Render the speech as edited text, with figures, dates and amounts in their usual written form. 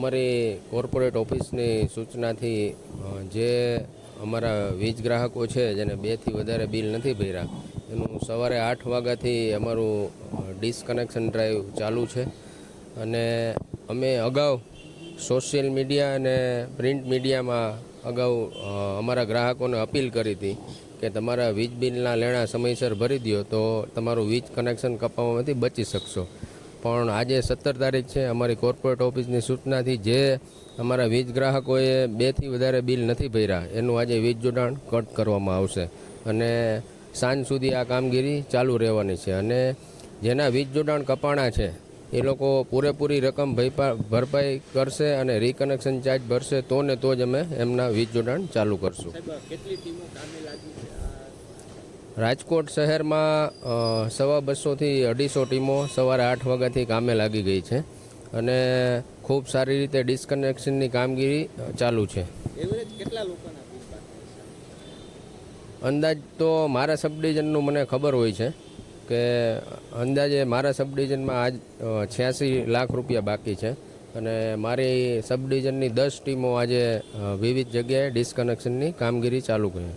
અમારી કોર્પોરેટ ઓફિસની સૂચનાથી જે અમારા વીજ ગ્રાહકો છે જેને 2થી વધારે બિલ નથી ભર્યા એનું સવારે 8 વાગ્યાથી અમારું ડિસકનેક્શન ડ્રાઈવ ચાલુ છે અને અમે અગાઉ સોશિયલ મીડિયા અને પ્રિન્ટ મીડિયામાં અગાઉ અમારા ગ્રાહકોને અપીલ કરી હતી કે તમારા વીજ બિલના લેણા સમયસર ભરી દો તો તમારું વીજ કનેક્શન કપાવવામાંથી બચી શકશો. પણ આજે 17 તારીખ છે. અમારી કોર્પોરેટ ઓફિસની સૂચનાથી જે અમારા વીજ ગ્રાહકોએ 2થી વધારે બિલ નથી ભર્યા એનું આજે વીજ જોડાણ કટ કરવામાં આવશે અને સાંજ સુધી આ કામગીરી ચાલુ રહેવાની છે અને જેના વીજ જોડાણ કપાણા છે એ લોકો પૂરેપૂરી રકમ ભરપાઈ કરશે અને રીકનેક્શન ચાર્જ ભરશે તો ને તો જ અમે એમના વીજ જોડાણ ચાલુ કરશું. રાજકોટ શહેરમાં 250થી 250 ટીમો સવારે 8 વાગ્યાથી કામે લાગી ગઈ છે અને ખૂબ સારી રીતે ડિસ્કનેક્શનની કામગીરી ચાલુ છે. અંદાજ તો મારા સબ ડિવિઝનનું મને ખબર હોય છે કે અંદાજે મારા સબ ડિવિઝનમાં આજ 86 લાખ રૂપિયા બાકી છે અને મારી સબ ડિવિઝનની 10 ટીમો આજે વિવિધ જગ્યાએ ડિસ્કનેક્શનની કામગીરી ચાલુ કરી.